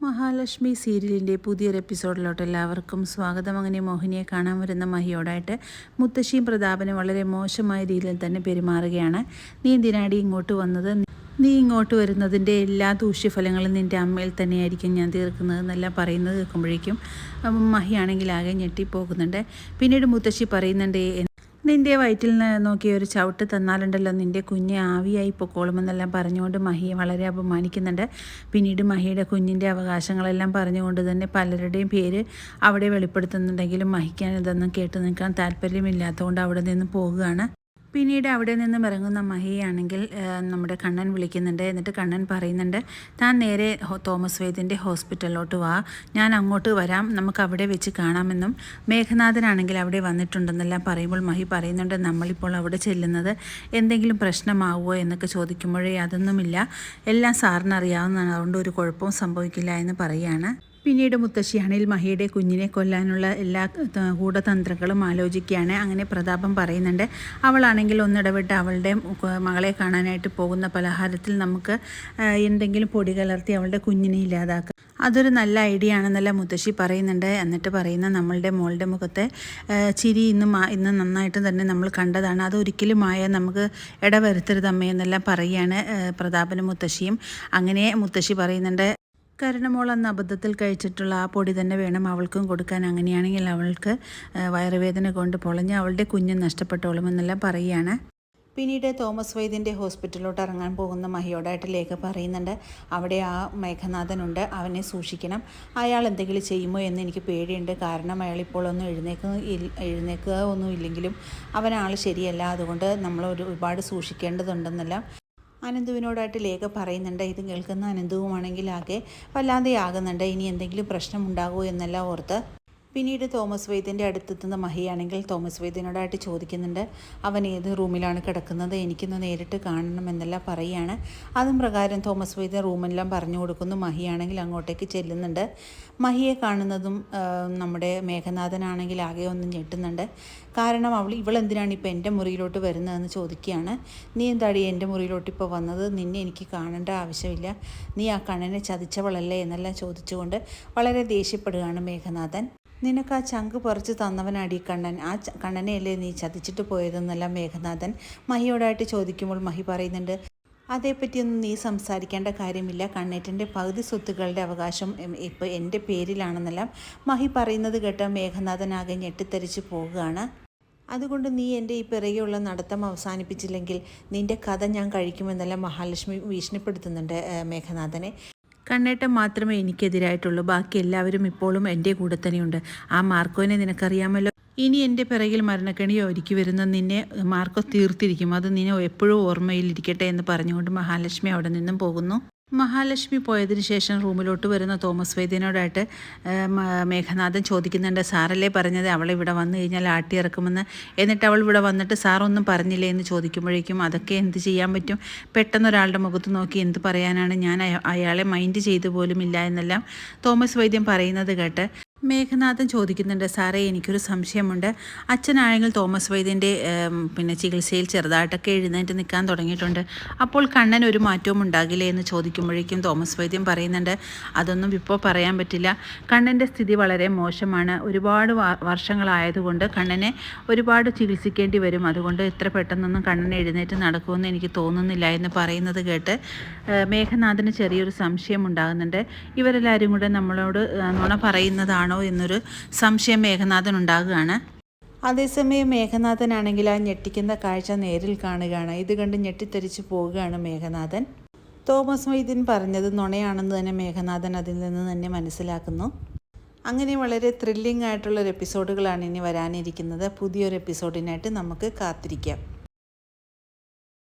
മഹാലക്ഷ്മി സീരിയലിൻ്റെ പുതിയൊരു എപ്പിസോഡിലോട്ട് എല്ലാവർക്കും സ്വാഗതം. അങ്ങനെ മോഹിനിയെ കാണാൻ വരുന്ന മഹിയോടായിട്ട് മുത്തശ്ശിയും പ്രതാപനും വളരെ മോശമായ രീതിയിൽ തന്നെ പെരുമാറുകയാണ്. നീ എന്തിനാടി ഇങ്ങോട്ട് വന്നത്? നീ ഇങ്ങോട്ട് വരുന്നതിൻ്റെ എല്ലാ ദൂഷ്യഫലങ്ങളും നിൻ്റെ അമ്മയിൽ തന്നെയായിരിക്കും ഞാൻ തീർക്കുന്നത് എന്നെല്ലാം പറയുന്നത് കേൾക്കുമ്പോഴേക്കും മഹിയാണെങ്കിൽ ആകെ ഞെട്ടിപ്പോകുന്നുണ്ട്. പിന്നീട് മുത്തശ്ശി പറയുന്നുണ്ട്, നിൻ്റെ വയറ്റിൽ നോക്കിയ ഒരു ചവിട്ട് തന്നാലുണ്ടല്ലോ നിൻ്റെ കുഞ്ഞ് ആവിയായി പൊക്കോളുമെന്നെല്ലാം പറഞ്ഞുകൊണ്ട് മഹിയെ വളരെ അപമാനിക്കുന്നുണ്ട്. പിന്നീട് മഹിയുടെ കുഞ്ഞിൻ്റെ അവകാശങ്ങളെല്ലാം പറഞ്ഞുകൊണ്ട് തന്നെ പലരുടെയും പേര് അവിടെ വെളിപ്പെടുത്തുന്നുണ്ടെങ്കിലും മഹിക്കാൻ ഇതൊന്നും കേട്ട് നിൽക്കാൻ താല്പര്യമില്ലാത്തതുകൊണ്ട് അവിടെ നിന്ന് പോകുകയാണ്. പിന്നീട് അവിടെ നിന്നും ഇറങ്ങുന്ന മഹിയാണെങ്കിൽ നമ്മുടെ കണ്ണൻ വിളിക്കുന്നുണ്ട്. എന്നിട്ട് കണ്ണൻ പറയുന്നുണ്ട്, താൻ നേരെ തോമസ് വൈദ്യൻ്റെ ഹോസ്പിറ്റലിലോട്ട് വാ, ഞാൻ അങ്ങോട്ട് വരാം, നമുക്ക് അവിടെ വെച്ച് കാണാമെന്നും മേഘനാഥനാണെങ്കിൽ അവിടെ വന്നിട്ടുണ്ടെന്നെല്ലാം പറയുമ്പോൾ മഹി പറയുന്നുണ്ട്, നമ്മളിപ്പോൾ അവിടെ ചെല്ലുന്നത് എന്തെങ്കിലും പ്രശ്നമാവുമോ എന്നൊക്കെ ചോദിക്കുമ്പോഴേ അതൊന്നുമില്ല, എല്ലാം സാറിന് അറിയാവുന്നതാണ്, അതുകൊണ്ട് ഒരു കുഴപ്പവും സംഭവിക്കില്ല എന്ന് പറയുകയാണ്. പിന്നീട് മുത്തശ്ശിയാണെങ്കിൽ മഹിയുടെ കുഞ്ഞിനെ കൊല്ലാനുള്ള എല്ലാ ഗൂഢതന്ത്രങ്ങളും ആലോചിക്കുകയാണ്. അങ്ങനെ പ്രതാപം പറയുന്നുണ്ട്, അവളാണെങ്കിൽ ഒന്നിടവിട്ട് അവളുടെ മകളെ കാണാനായിട്ട് പോകുന്ന പലഹാരത്തിൽ നമുക്ക് എന്തെങ്കിലും പൊടി കലർത്തി അവളുടെ കുഞ്ഞിനെ ഇല്ലാതാക്കുക, അതൊരു നല്ല ഐഡിയ ആണെന്നല്ല മുത്തശ്ശി പറയുന്നുണ്ട്. എന്നിട്ട് പറയുന്ന നമ്മളുടെ മോളുടെ മുഖത്തെ ചിരി ഇന്ന് നന്നായിട്ട് തന്നെ നമ്മൾ കണ്ടതാണ്, അതൊരിക്കലും നമുക്ക് ഇടവരുത്തരുതമ്മേ എന്നെല്ലാം പറയുകയാണ് പ്രതാപനും മുത്തശ്ശിയും. അങ്ങനെ മുത്തശ്ശി പറയുന്നുണ്ട്, കരുണമോൾ അന്ന് അബദ്ധത്തിൽ കഴിച്ചിട്ടുള്ള ആ പൊടി തന്നെ വേണം അവൾക്കും കൊടുക്കാൻ, അങ്ങനെയാണെങ്കിൽ അവൾക്ക് വയറുവേദന കൊണ്ട് പൊളഞ്ഞ് അവളുടെ കുഞ്ഞ് നഷ്ടപ്പെട്ടോളുമെന്നെല്ലാം പറയുകയാണ്. പിന്നീട് തോമസ് വൈദ്യൻ്റെ ഹോസ്പിറ്റലിലോട്ട് ഇറങ്ങാൻ പോകുന്ന മഹിയോടായിട്ട് ലേഖ പറയുന്നുണ്ട്, അവിടെ ആ മേഘനാഥനുണ്ട്, അവനെ സൂക്ഷിക്കണം, അയാൾ എന്തെങ്കിലും ചെയ്യുമോ എന്ന് എനിക്ക് പേടിയുണ്ട്, കാരണം അയാൾ ഇപ്പോൾ ഒന്നും എഴുന്നേക്കുക ഒന്നും ഇല്ലെങ്കിലും അവനാൾ ശരിയല്ല, അതുകൊണ്ട് നമ്മൾ ഒരുപാട് സൂക്ഷിക്കേണ്ടതുണ്ടെന്നെല്ലാം അനന്തുവിനോടായിട്ട് ലേഖ പറയുന്നുണ്ട്. ഇത് കേൾക്കുന്ന അനന്തുവുമാണെങ്കിൽ ആകെ വല്ലാതെ ആകുന്നുണ്ട്, ഇനി എന്തെങ്കിലും പ്രശ്നമുണ്ടാകുമോ എന്നെല്ലാം ഓർത്ത്. പിന്നീട് തോമസ് വൈദ്യൻ്റെ അടുത്തെത്തുന്ന മഹിയാണെങ്കിൽ തോമസ് വൈദ്യനോടായിട്ട് ചോദിക്കുന്നുണ്ട്, അവൻ ഏത് റൂമിലാണ് കിടക്കുന്നത്, എനിക്കൊന്ന് നേരിട്ട് കാണണമെന്നെല്ലാം പറയുകയാണ്. അതും പ്രകാരം തോമസ് വൈദ്യൻ റൂമെല്ലാം പറഞ്ഞു കൊടുക്കുന്നു. മഹിയാണെങ്കിൽ അങ്ങോട്ടേക്ക് ചെല്ലുന്നുണ്ട്. മഹിയെ കാണുന്നതും നമ്മുടെ മേഘനാഥനാണെങ്കിൽ ആകെ ഒന്ന് ഞെട്ടുന്നുണ്ട്. കാരണം ഇവളെന്തിനാണ് ഇപ്പോൾ എൻ്റെ മുറിയിലോട്ട് വരുന്നതെന്ന് ചോദിക്കുകയാണ്. നീ എന്താടി എൻ്റെ മുറിയിലോട്ട് ഇപ്പോൾ വന്നത്, നിന്നെ എനിക്ക് കാണേണ്ട ആവശ്യമില്ല, നീ ആ കണ്ണനെ ചതിച്ചവളല്ലേ എന്നെല്ലാം ചോദിച്ചുകൊണ്ട് വളരെ ദേഷ്യപ്പെടുകയാണ് മേഘനാഥൻ. നിനക്ക് ആ ചങ്ക് പറിച്ച് തന്നവനാടി കണ്ണൻ, ആ കണ്ണനെയല്ലേ നീ ചതിച്ചിട്ട് പോയതെന്നെല്ലാം മേഘനാഥൻ മഹിയോടായിട്ട് ചോദിക്കുമ്പോൾ മഹി പറയുന്നുണ്ട്, അതേപ്പറ്റിയൊന്നും നീ സംസാരിക്കേണ്ട കാര്യമില്ല, കണ്ണേറ്റൻ്റെ പകുതി സ്വത്തുക്കളുടെ അവകാശം ഇപ്പോൾ എൻ്റെ പേരിലാണെന്നെല്ലാം മഹി പറയുന്നത് കേട്ട മേഘനാഥനാകെ ഞെട്ടിത്തെറിച്ച് പോവുകയാണ്. അതുകൊണ്ട് നീ എൻ്റെ ഈ പിറകെയുള്ള നടത്തം അവസാനിപ്പിച്ചില്ലെങ്കിൽ നിൻ്റെ കഥ ഞാൻ കഴിക്കുമെന്നെല്ലാം മഹാലക്ഷ്മി ഭീഷണിപ്പെടുത്തുന്നുണ്ട് മേഘനാഥനെ. കണ്ണേട്ടൻ മാത്രമേ എനിക്കെതിരായിട്ടുള്ളൂ, ബാക്കി എല്ലാവരും ഇപ്പോഴും എൻ്റെ കൂടെ തന്നെയുണ്ട്. ആ മാർക്കോനെ നിനക്കറിയാമല്ലോ, ഇനി എൻ്റെ പിറകിൽ മരണക്കെണിയോ ഒരുക്കി വരുന്ന നിന്നെ മാർക്കോ തീർത്തിരിക്കും, അത് നിന്നെ എപ്പോഴും ഓർമ്മയിലിരിക്കട്ടെ എന്ന് പറഞ്ഞുകൊണ്ട് മഹാലക്ഷ്മി അവിടെ നിന്നും പോകുന്നു. മഹാലക്ഷ്മി പോയതിന് ശേഷം റൂമിലോട്ട് വരുന്ന തോമസ് വൈദ്യനോടായിട്ട് മേഘനാഥൻ ചോദിക്കുന്നുണ്ട്, സാറല്ലേ പറഞ്ഞത് അവളിവിടെ വന്നു കഴിഞ്ഞാൽ ആട്ടിയിറക്കുമെന്ന്, എന്നിട്ട് അവൾ ഇവിടെ വന്നിട്ട് സാറൊന്നും പറഞ്ഞില്ലേ എന്ന് ചോദിക്കുമ്പോഴേക്കും അതൊക്കെ എന്ത് ചെയ്യാൻ പറ്റും, പെട്ടെന്നൊരാളുടെ മുഖത്ത് നോക്കി എന്ത് പറയാനാണ്, ഞാൻ അയാളെ മൈൻഡ് ചെയ്തു പോലുമില്ല എന്നെല്ലാം തോമസ് വൈദ്യൻ പറയുന്നത് കേട്ട് മേഘനാഥൻ ചോദിക്കുന്നുണ്ട്, സാറേ എനിക്കൊരു സംശയമുണ്ട്, അച്ഛനാണെങ്കിൽ തോമസ് വൈദ്യൻ്റെ ചികിത്സയിൽ ചെറുതായിട്ടൊക്കെ എഴുന്നേറ്റ് നിൽക്കാൻ തുടങ്ങിയിട്ടുണ്ട്, അപ്പോൾ കണ്ണൻ ഒരു മാറ്റവും ഉണ്ടാകില്ലേ എന്ന് ചോദിക്കുമ്പോഴേക്കും തോമസ് വൈദ്യൻ പറയുന്നുണ്ട്, അതൊന്നും ഇപ്പോൾ പറയാൻ പറ്റില്ല, കണ്ണൻ്റെ സ്ഥിതി വളരെ മോശമാണ്, ഒരുപാട് വർഷങ്ങളായതുകൊണ്ട് കണ്ണനെ ഒരുപാട് ചികിത്സിക്കേണ്ടി വരും, അതുകൊണ്ട് ഇത്ര പെട്ടെന്നൊന്നും കണ്ണൻ എഴുന്നേറ്റ് നടക്കുമെന്ന് എനിക്ക് തോന്നുന്നില്ല എന്ന് പറയുന്നത് കേട്ട് മേഘനാഥന് ചെറിയൊരു സംശയം ഉണ്ടാകുന്നുണ്ട്. ഇവരെല്ലാവരും കൂടെ നമ്മളോട് നുണ പറയുന്നതാണോ എന്നൊരു സംശയം മേഘനാഥൻ ഉണ്ടാകുകയാണ്. അതേസമയം മേഘനാഥനാണെങ്കിൽ ആ ഞെട്ടിക്കുന്ന കാഴ്ച നേരിൽ കാണുകയാണ്. ഇത് കണ്ട് ഞെട്ടിത്തെറിച്ച് പോവുകയാണ് മേഘനാഥൻ. തോമസ് വൈദ്യൻ പറഞ്ഞത് നുണയാണെന്ന് തന്നെ മേഘനാഥൻ അതിൽ നിന്ന് തന്നെ മനസ്സിലാക്കുന്നു. അങ്ങനെ വളരെ ത്രില്ലിംഗ് ആയിട്ടുള്ളൊരു എപ്പിസോഡുകളാണ് ഇനി വരാനിരിക്കുന്നത്. പുതിയൊരു എപ്പിസോഡിനായിട്ട് നമുക്ക് കാത്തിരിക്കാം.